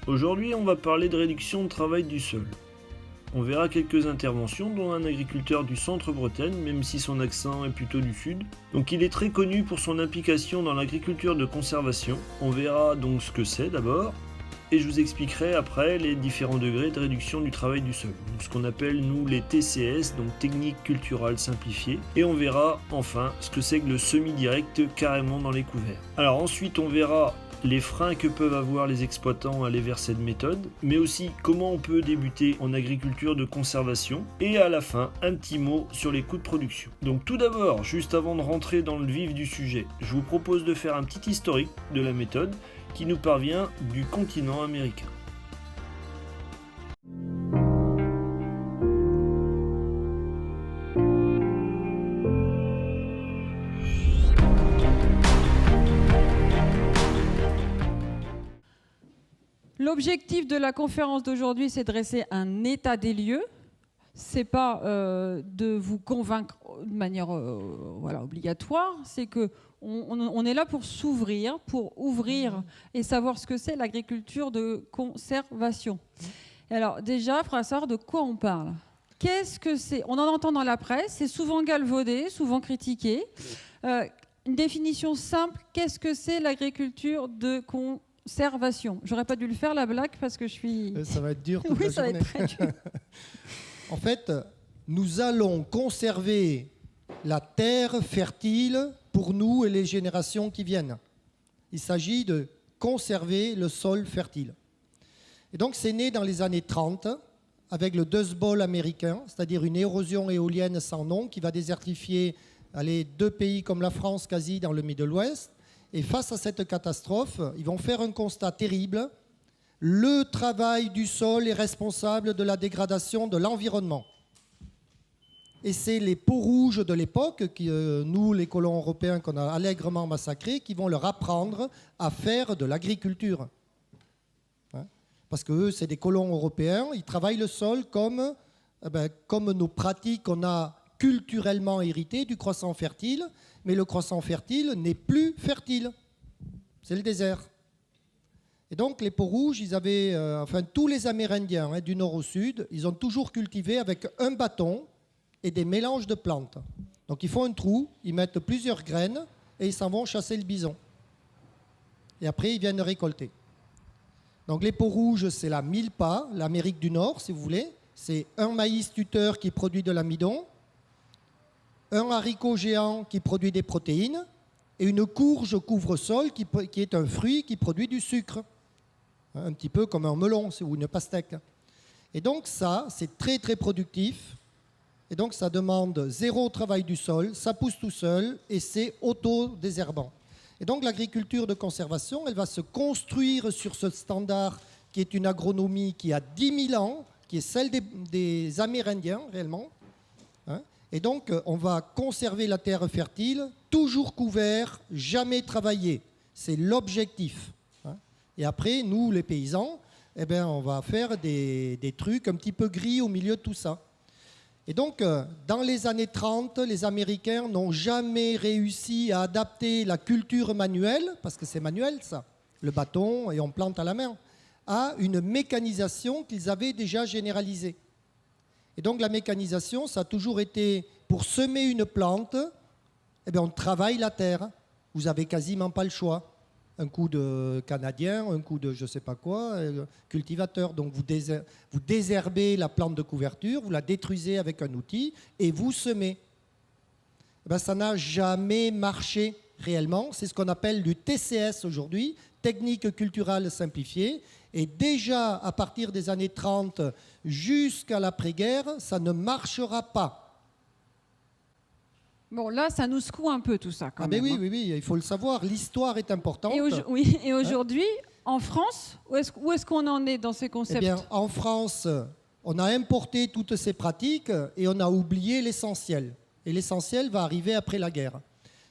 Aujourd'hui, on va parler de réduction de travail du sol. On verra quelques interventions, dont un agriculteur du centre-Bretagne, même si son accent est plutôt du sud. Donc il est très connu pour son implication dans l'agriculture de conservation. On verra donc ce que c'est d'abord, et je vous expliquerai après les différents degrés de réduction du travail du sol. Donc ce qu'on appelle nous les TCS, donc techniques culturales simplifiées. Et on verra enfin ce que c'est que le semi-direct carrément dans les couverts. Alors ensuite on verra les freins que peuvent avoir les exploitants à aller vers cette méthode, mais aussi comment on peut débuter en agriculture de conservation, et à la fin, un petit mot sur les coûts de production. Donc tout d'abord, juste avant de rentrer dans le vif du sujet, je vous propose de faire un petit historique de la méthode qui nous parvient du continent américain. L'objectif de la conférence d'aujourd'hui, c'est de dresser un état des lieux. C'est pas de vous convaincre de manière obligatoire. C'est que on est là pour s'ouvrir, pour ouvrir et savoir ce que c'est l'agriculture de conservation. Alors déjà, il faudra savoir de quoi on parle. Qu'est-ce que c'est ? On en entend dans la presse, c'est souvent galvaudé, souvent critiqué. Une définition simple, qu'est-ce que c'est l'agriculture de conservation ? J'aurais pas dû le faire la blague parce que je suis... Ça va être dur toute la Oui, ça va journée. être très dur. En fait, nous allons conserver la terre fertile pour nous et les générations qui viennent. Il s'agit de conserver le sol fertile. Et donc c'est né dans les années 30 avec le Dust Bowl américain, c'est-à-dire une érosion éolienne sans nom qui va désertifier deux pays comme la France quasi dans le Middle West. Et face à cette catastrophe, ils vont faire un constat terrible. Le travail du sol est responsable de la dégradation de l'environnement. Et c'est les peaux rouges de l'époque, nous, les colons européens qu'on a allègrement massacrés, qui vont leur apprendre à faire de l'agriculture. Parce qu'eux, c'est des colons européens, ils travaillent le sol comme nos pratiques qu'on a culturellement héritées du croissant fertile, mais le croissant fertile n'est plus fertile. C'est le désert. Et donc les peaux rouges, ils avaient, tous les Amérindiens du nord au sud, ils ont toujours cultivé avec un bâton et des mélanges de plantes. Donc ils font un trou, ils mettent plusieurs graines et ils s'en vont chasser le bison. Et après, ils viennent récolter. Donc les peaux rouges, c'est la milpa, l'Amérique du Nord, si vous voulez. C'est un maïs tuteur qui produit de l'amidon, un haricot géant qui produit des protéines et une courge couvre-sol qui est un fruit qui produit du sucre. Un petit peu comme un melon ou une pastèque. Et donc ça, c'est très très productif. Et donc ça demande zéro travail du sol, ça pousse tout seul et c'est auto-désherbant. Et donc l'agriculture de conservation, elle va se construire sur ce standard qui est une agronomie qui a 10 000 ans, qui est celle des Amérindiens réellement. Et donc on va conserver la terre fertile, toujours couvert, jamais travaillé. C'est l'objectif. Et après, nous, les paysans, on va faire des trucs un petit peu gris au milieu de tout ça. Et donc, dans les années 30, les Américains n'ont jamais réussi à adapter la culture manuelle, parce que c'est manuel ça, le bâton et on plante à la main, à une mécanisation qu'ils avaient déjà généralisée. Et donc la mécanisation, ça a toujours été, pour semer une plante, on travaille la terre. Vous n'avez quasiment pas le choix. Un coup de canadien, un coup de je ne sais pas quoi, cultivateur. Donc vous désherbez la plante de couverture, vous la détruisez avec un outil et vous semez. Ça n'a jamais marché réellement. C'est ce qu'on appelle du TCS aujourd'hui, technique culturelle simplifiée. Et déjà à partir des années 30 jusqu'à l'après-guerre, ça ne marchera pas. Bon, là, ça nous secoue un peu tout ça quand même. Oui, il faut le savoir. L'histoire est importante. Et aujourd'hui, en France, où est-ce qu'on en est dans ces concepts ? En France, on a importé toutes ces pratiques et on a oublié l'essentiel. Et l'essentiel va arriver après la guerre.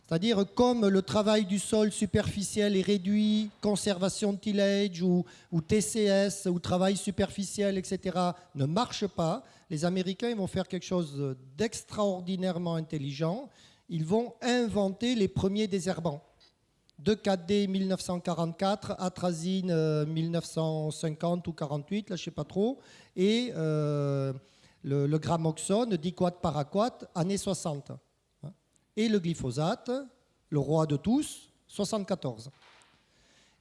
C'est-à-dire, comme le travail du sol superficiel est réduit, conservation de tillage ou TCS, ou travail superficiel, etc., ne marche pas, les Américains ils vont faire quelque chose d'extraordinairement intelligent. Ils vont inventer les premiers désherbants. 2,4-D 1944, atrazine 1950 ou 48, là je ne sais pas trop, et le gramoxone, diquat paraquat, années 60. Et le glyphosate, le roi de tous, 74.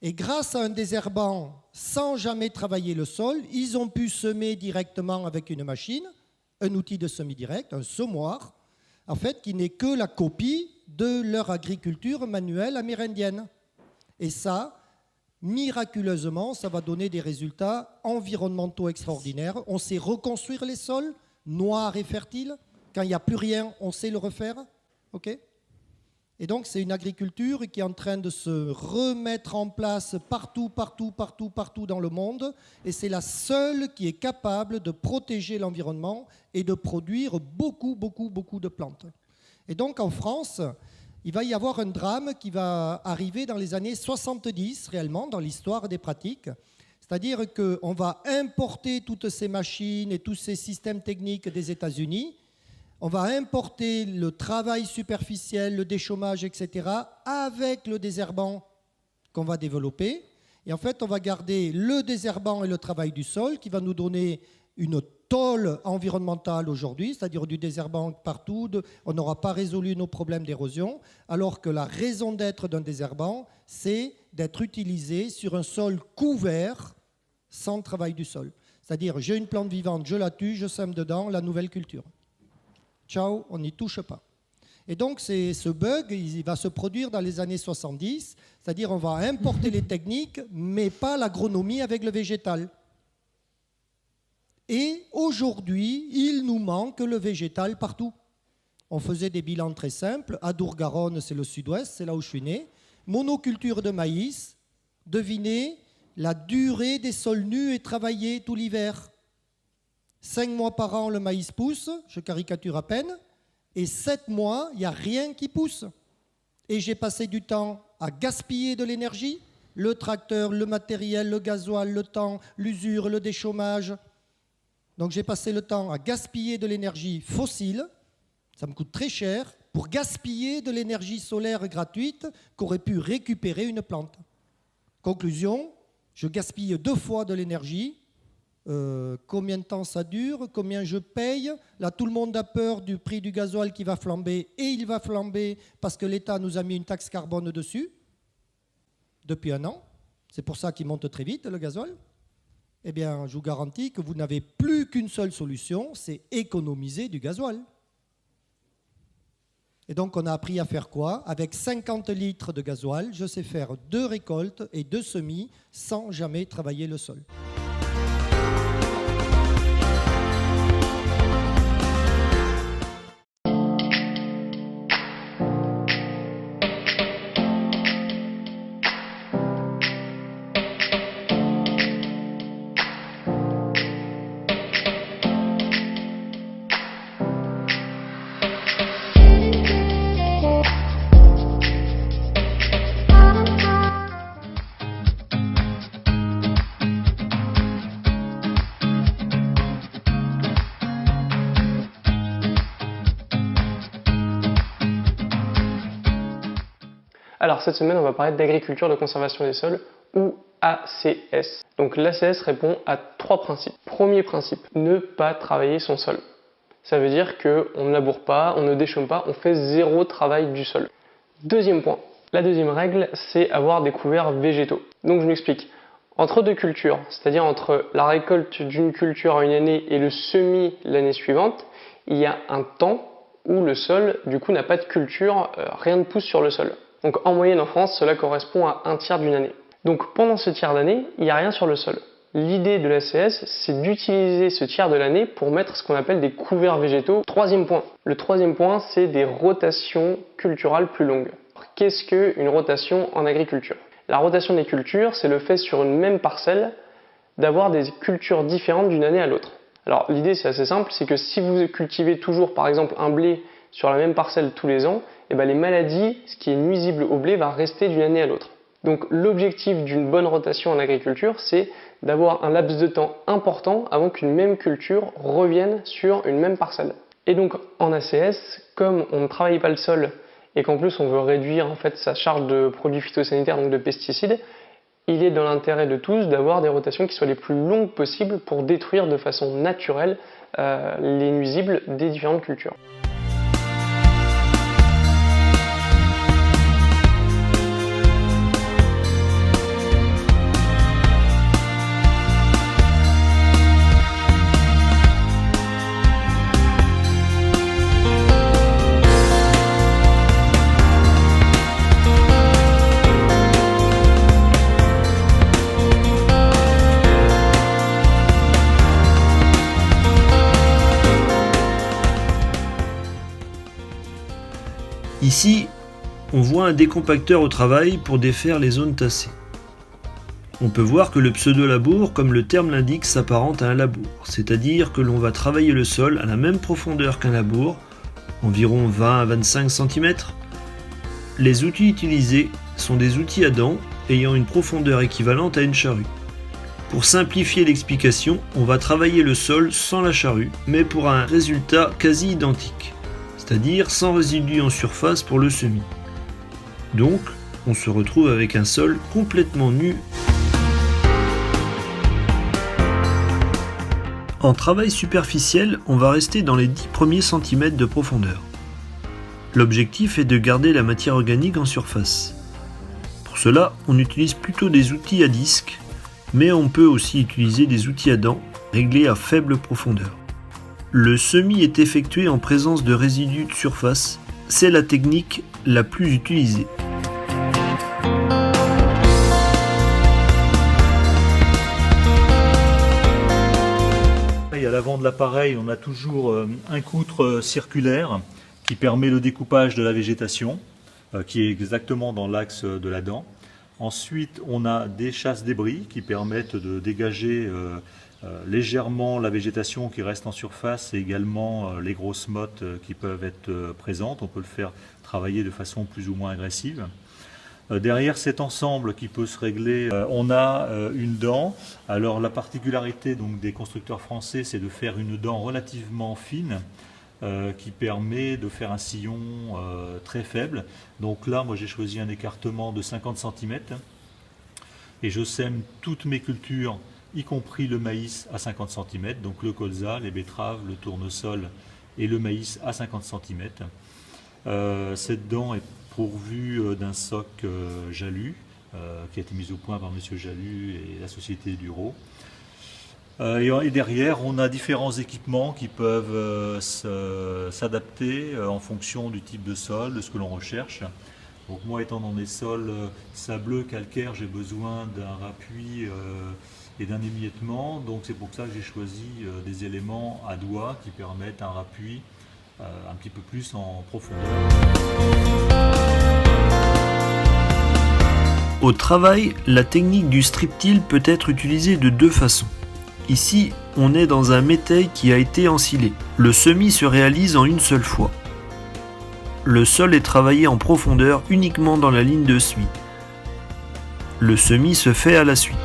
Et grâce à un désherbant, sans jamais travailler le sol, ils ont pu semer directement avec une machine, un outil de semis direct, un semoir, en fait, qui n'est que la copie de leur agriculture manuelle amérindienne. Et ça, miraculeusement, ça va donner des résultats environnementaux extraordinaires. On sait reconstruire les sols, noirs et fertiles. Quand il n'y a plus rien, on sait le refaire. Okay, et donc, c'est une agriculture qui est en train de se remettre en place partout dans le monde. Et c'est la seule qui est capable de protéger l'environnement et de produire beaucoup de plantes. Et donc, en France, il va y avoir un drame qui va arriver dans les années 70, réellement, dans l'histoire des pratiques. C'est-à-dire qu'on va importer toutes ces machines et tous ces systèmes techniques des États-Unis. On va importer le travail superficiel, le déchômage, etc., avec le désherbant qu'on va développer. Et en fait, on va garder le désherbant et le travail du sol qui va nous donner une tôle environnementale aujourd'hui, c'est-à-dire du désherbant partout. On n'aura pas résolu nos problèmes d'érosion, alors que la raison d'être d'un désherbant, c'est d'être utilisé sur un sol couvert sans travail du sol. C'est-à-dire, j'ai une plante vivante, je la tue, je sème dedans la nouvelle culture. Ciao, on n'y touche pas. Et donc, ce bug, il va se produire dans les années 70, c'est-à-dire on va importer les techniques, mais pas l'agronomie avec le végétal. Et aujourd'hui, il nous manque le végétal partout. On faisait des bilans très simples. À Dour-Garonne, c'est le sud-ouest, c'est là où je suis né. Monoculture de maïs, devinez la durée des sols nus et travaillés tout l'hiver. 5 mois par an, le maïs pousse, je caricature à peine, et 7 mois, il n'y a rien qui pousse. Et j'ai passé du temps à gaspiller de l'énergie, le tracteur, le matériel, le gasoil, le temps, l'usure, le déchômage. Donc j'ai passé le temps à gaspiller de l'énergie fossile, ça me coûte très cher, pour gaspiller de l'énergie solaire gratuite qu'aurait pu récupérer une plante. Conclusion, je gaspille 2 fois de l'énergie. Combien de temps ça dure, combien je paye. Là, tout le monde a peur du prix du gasoil qui va flamber, et il va flamber parce que l'État nous a mis une taxe carbone dessus depuis 1 an. C'est pour ça qu'il monte très vite, le gasoil. Eh bien, je vous garantis que vous n'avez plus qu'une seule solution, c'est économiser du gasoil. Et donc, on a appris à faire quoi? Avec 50 litres de gasoil, je sais faire 2 récoltes et 2 semis sans jamais travailler le sol. Alors cette semaine, on va parler d'agriculture de conservation des sols, ou ACS. Donc l'ACS répond à 3 principes. Premier principe, ne pas travailler son sol. Ça veut dire qu'on ne laboure pas, on ne déchaume pas, on fait 0 travail du sol. Deuxième point, la deuxième règle, c'est avoir des couverts végétaux. Donc je m'explique. Entre 2 cultures, c'est-à-dire entre la récolte d'une culture à une année et le semis l'année suivante, il y a un temps où le sol, du coup, n'a pas de culture, rien ne pousse sur le sol. Donc en moyenne en France, cela correspond à 1/3 d'une année. Donc pendant ce tiers d'année, il n'y a rien sur le sol. L'idée de l'ACS, c'est d'utiliser ce tiers de l'année pour mettre ce qu'on appelle des couverts végétaux. Troisième point. Le troisième point, c'est des rotations culturales plus longues. Qu'est-ce qu'une rotation en agriculture? La rotation des cultures, c'est le fait sur une même parcelle d'avoir des cultures différentes d'une année à l'autre. Alors l'idée, c'est assez simple, c'est que si vous cultivez toujours par exemple un blé sur la même parcelle tous les ans, et bien les maladies, ce qui est nuisible au blé, va rester d'une année à l'autre. Donc l'objectif d'une bonne rotation en agriculture, c'est d'avoir un laps de temps important avant qu'une même culture revienne sur une même parcelle. Et donc en ACS, comme on ne travaille pas le sol et qu'en plus on veut réduire en fait sa charge de produits phytosanitaires, donc de pesticides, il est dans l'intérêt de tous d'avoir des rotations qui soient les plus longues possibles pour détruire de façon naturelle les nuisibles des différentes cultures. Ici, on voit un décompacteur au travail pour défaire les zones tassées. On peut voir que le pseudo-labour, comme le terme l'indique, s'apparente à un labour, c'est-à-dire que l'on va travailler le sol à la même profondeur qu'un labour, environ 20 à 25 cm. Les outils utilisés sont des outils à dents ayant une profondeur équivalente à une charrue. Pour simplifier l'explication, on va travailler le sol sans la charrue, mais pour un résultat quasi identique, c'est-à-dire sans résidus en surface pour le semis. Donc, on se retrouve avec un sol complètement nu. En travail superficiel, on va rester dans les 10 premiers centimètres de profondeur. L'objectif est de garder la matière organique en surface. Pour cela, on utilise plutôt des outils à disque, mais on peut aussi utiliser des outils à dents réglés à faible profondeur. Le semis est effectué en présence de résidus de surface, c'est la technique la plus utilisée. À l'avant de l'appareil, on a toujours un coutre circulaire qui permet le découpage de la végétation, qui est exactement dans l'axe de la dent. Ensuite, on a des chasse-débris qui permettent de dégager légèrement la végétation qui reste en surface et également les grosses mottes qui peuvent être présentes. On peut le faire travailler de façon plus ou moins agressive. Derrière cet ensemble qui peut se régler, on a une dent. Alors la particularité donc, des constructeurs français, c'est de faire une dent relativement fine qui permet de faire un sillon très faible. Donc là, moi j'ai choisi un écartement de 50 cm et je sème toutes mes cultures, y compris le maïs à 50 cm, donc le colza, les betteraves, le tournesol et le maïs à 50 cm. Cette dent est pourvu d'un soc Jalut, qui a été mis au point par M. Jalut et la société Duro. Et derrière, on a différents équipements qui peuvent s'adapter en fonction du type de sol, de ce que l'on recherche. Donc moi, étant dans des sols sableux, calcaires, j'ai besoin d'un rappui et d'un émiettement. Donc c'est pour ça que j'ai choisi des éléments à doigt qui permettent un rappui un petit peu plus en profondeur. Au travail, la technique du strip-till peut être utilisée de deux façons. Ici, on est dans un métail qui a été ensilé. Le semis se réalise en une seule fois. Le sol est travaillé en profondeur uniquement dans la ligne de semis. Le semis se fait à la suite.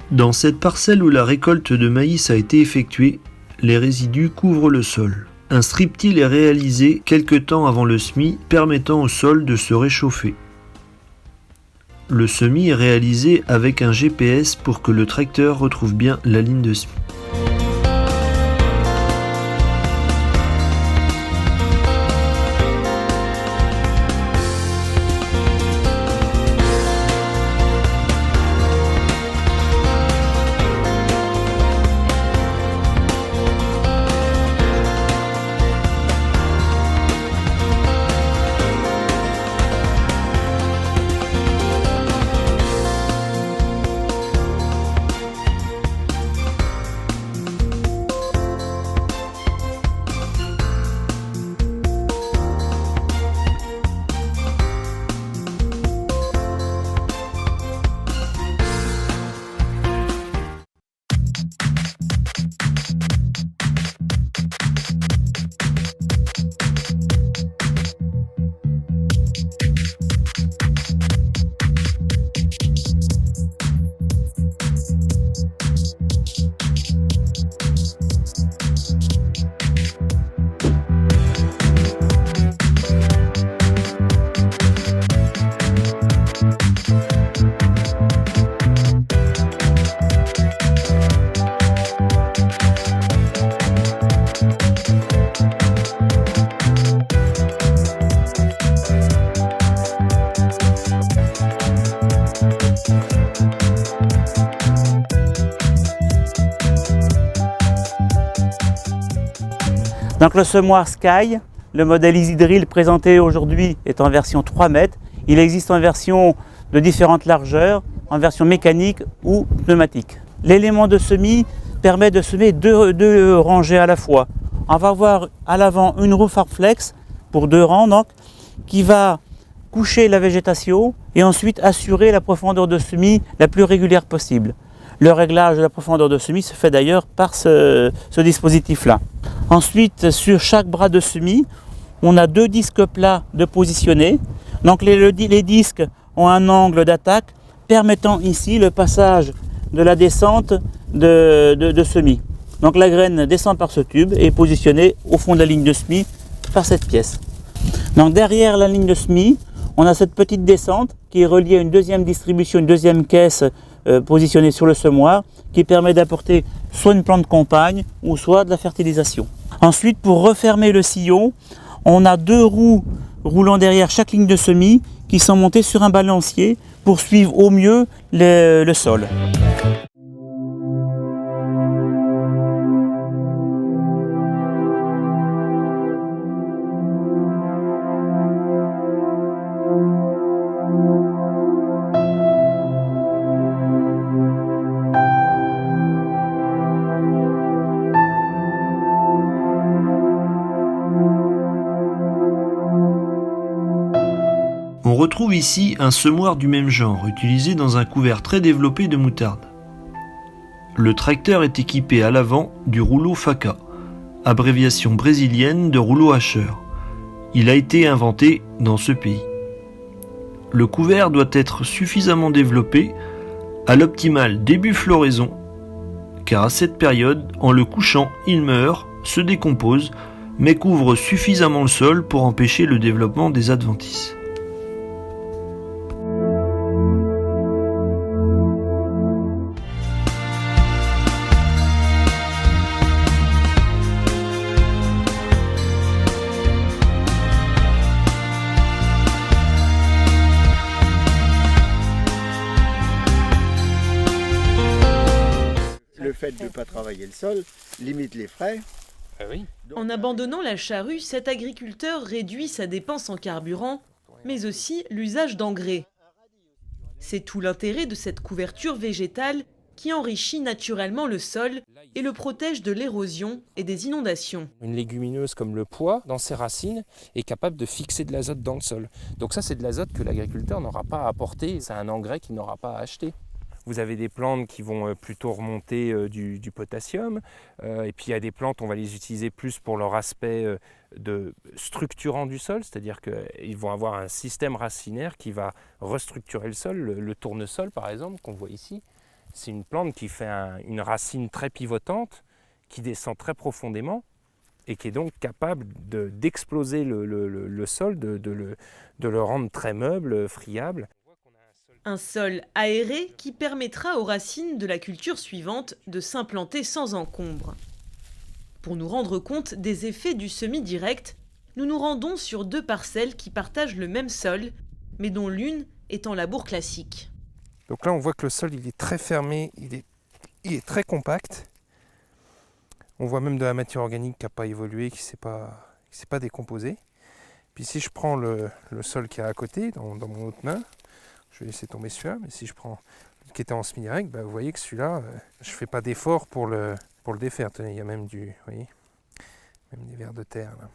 Dans cette parcelle où la récolte de maïs a été effectuée, les résidus couvrent le sol. Un strip-till est réalisé quelque temps avant le semis, permettant au sol de se réchauffer. Le semis est réalisé avec un GPS pour que le tracteur retrouve bien la ligne de semis. Donc le semoir Sky, le modèle EasyDrill présenté aujourd'hui est en version 3 mètres. Il existe en version de différentes largeurs, en version mécanique ou pneumatique. L'élément de semis permet de semer deux rangées à la fois. On va avoir à l'avant une roue Farflex pour 2 rangs donc, qui va coucher la végétation et ensuite assurer la profondeur de semis la plus régulière possible. Le réglage de la profondeur de semis se fait d'ailleurs par ce dispositif-là. Ensuite, sur chaque bras de semis, on a 2 disques plats de positionner. Donc les disques ont un angle d'attaque permettant ici le passage de la descente de semis. Donc la graine descend par ce tube et est positionnée au fond de la ligne de semis par cette pièce. Donc derrière la ligne de semis, on a cette petite descente qui est reliée à une deuxième distribution, une deuxième caisse positionnée sur le semoir qui permet d'apporter soit une plante compagne ou soit de la fertilisation. Ensuite, pour refermer le sillon, on a 2 roues roulant derrière chaque ligne de semis qui sont montées sur un balancier pour suivre au mieux le sol. On retrouve ici un semoir du même genre, utilisé dans un couvert très développé de moutarde. Le tracteur est équipé à l'avant du rouleau Faca, abréviation brésilienne de rouleau hacheur. Il a été inventé dans ce pays. Le couvert doit être suffisamment développé à l'optimal début floraison, car à cette période, en le couchant, il meurt, se décompose, mais couvre suffisamment le sol pour empêcher le développement des adventices. Le fait de ne pas travailler le sol limite les frais. En abandonnant la charrue, cet agriculteur réduit sa dépense en carburant, mais aussi l'usage d'engrais. C'est tout l'intérêt de cette couverture végétale qui enrichit naturellement le sol et le protège de l'érosion et des inondations. Une légumineuse comme le pois, dans ses racines, est capable de fixer de l'azote dans le sol. Donc ça, c'est de l'azote que l'agriculteur n'aura pas à apporter, c'est un engrais qu'il n'aura pas à acheter. Vous avez des plantes qui vont plutôt remonter du potassium, et puis il y a des plantes, on va les utiliser plus pour leur aspect de structurant du sol, c'est-à-dire qu'ils vont avoir un système racinaire qui va restructurer le sol. Le tournesol, par exemple, qu'on voit ici, c'est une plante qui fait une racine très pivotante, qui descend très profondément, et qui est donc capable d'exploser le sol, de le rendre très meuble, friable. Un sol aéré qui permettra aux racines de la culture suivante de s'implanter sans encombre. Pour nous rendre compte des effets du semis direct, nous nous rendons sur 2 parcelles qui partagent le même sol, mais dont l'une est en labour classique. Donc là, on voit que le sol il est très fermé, il est très compact. On voit même de la matière organique qui n'a pas évolué, qui ne s'est pas décomposée. Puis si je prends le sol qui est à côté, dans mon autre main, je vais laisser tomber celui-là, mais si je prends celui qui était en semi-direct, vous voyez que celui-là, je ne fais pas d'effort pour le défaire. Tenez, il y a même vous voyez, même des vers de terre. Là.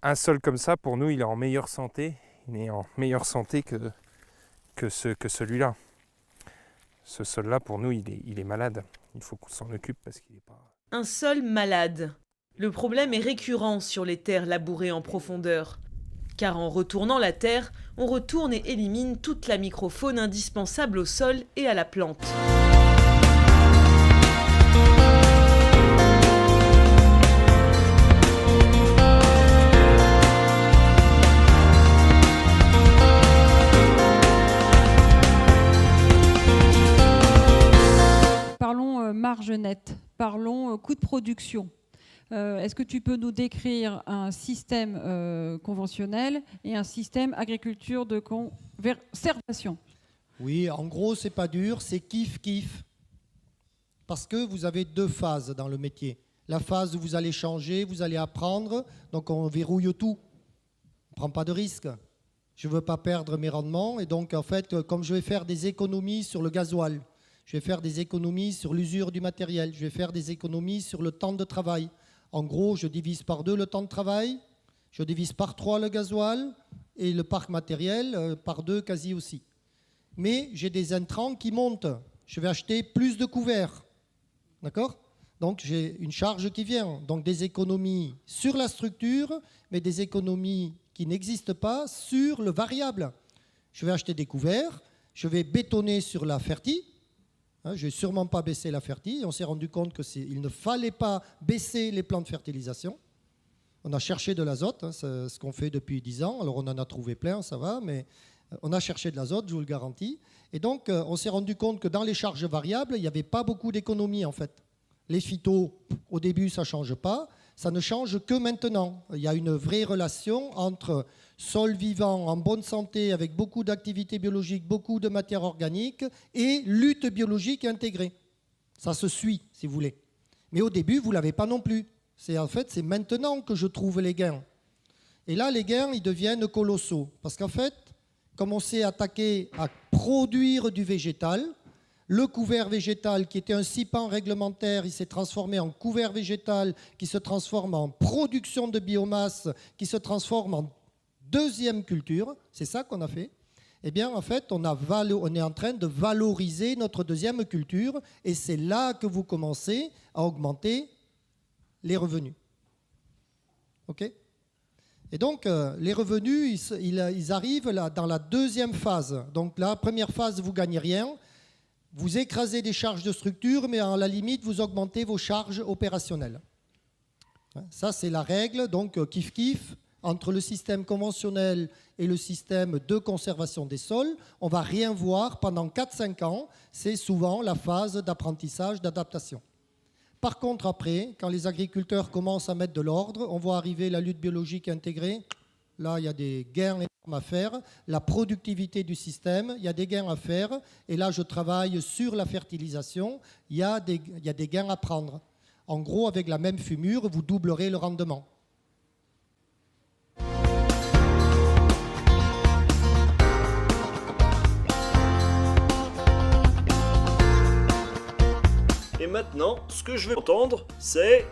Un sol comme ça, pour nous, il est en meilleure santé. Il est en meilleure santé que celui-là. Ce sol-là, pour nous, il est malade. Il faut qu'on s'en occupe parce qu'il n'est pas... Un sol malade. Le problème est récurrent sur les terres labourées en profondeur. Car en retournant la terre, on retourne et élimine toute la microfaune indispensable au sol et à la plante. Parlons marge nette, parlons coût de production. Est-ce que tu peux nous décrire un système conventionnel et un système agriculture de conservation? Oui, en gros, c'est pas dur, c'est kiff-kiff. Parce que vous avez 2 phases dans le métier. la phase où vous allez changer, vous allez apprendre. Donc on verrouille tout. On ne prend pas de risque. Je ne veux pas perdre mes rendements. Et donc en fait, comme je vais faire des économies sur le gasoil, je vais faire des économies sur l'usure du matériel, je vais faire des économies sur le temps de travail. En gros, je divise par 2 le temps de travail, je divise par 3 le gasoil et le parc matériel par 2 quasi aussi. Mais j'ai des intrants qui montent. Je vais acheter plus de couverts. D'accord ? Donc j'ai une charge qui vient. Donc des économies sur la structure, mais des économies qui n'existent pas sur le variable. Je vais acheter des couverts, je vais bétonner sur la fertie. Je ne vais sûrement pas baisser la fertie. On s'est rendu compte qu'il ne fallait pas baisser les plans de fertilisation. On a cherché de l'azote, c'est ce qu'on fait depuis 10 ans. Alors on en a trouvé plein, ça va, mais on a cherché de l'azote, je vous le garantis. Et donc on s'est rendu compte que dans les charges variables, il n'y avait pas beaucoup d'économies en fait. Les phytos, au début, ça ne change pas. Ça ne change que maintenant. Il y a une vraie relation entre sol vivant, en bonne santé, avec beaucoup d'activité biologique, beaucoup de matière organique, et lutte biologique intégrée. Ça se suit, si vous voulez. Mais au début, vous ne l'avez pas non plus. En fait, c'est maintenant que je trouve les gains. Et là, les gains, ils deviennent colossaux. Parce qu'en fait, comme on s'est attaqué à produire du végétal, le couvert végétal, qui était un CIPAN réglementaire, il s'est transformé en couvert végétal, qui se transforme en production de biomasse, qui se transforme en deuxième culture. C'est ça qu'on a fait. Eh bien, en fait, on est en train de valoriser notre deuxième culture, et c'est là que vous commencez à augmenter les revenus. OK ? Et donc, les revenus, ils arrivent là, dans la deuxième phase. Donc, la première phase, vous ne gagnez rien. Vous écrasez des charges de structure, mais à la limite, vous augmentez vos charges opérationnelles. Ça, c'est la règle. Donc, kiff-kiff, entre le système conventionnel et le système de conservation des sols, on ne va rien voir pendant 4-5 ans. C'est souvent la phase d'apprentissage, d'adaptation. Par contre, après, quand les agriculteurs commencent à mettre de l'ordre, on voit arriver la lutte biologique intégrée. Là, il y a des gains énormes à faire. La productivité du système, il y a des gains à faire. Et là, je travaille sur la fertilisation. Il y a des gains à prendre. En gros, avec la même fumure, vous doublerez le rendement. Et maintenant, ce que je veux entendre, c'est...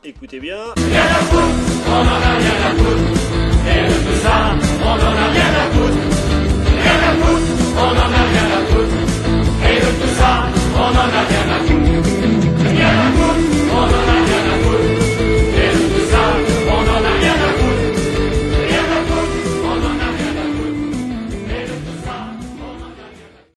Écoutez bien... Rien à foutre, on en a rien à foutre. Et de tout ça, on en a rien à foutre. Rien à foutre, on en a rien à foutre.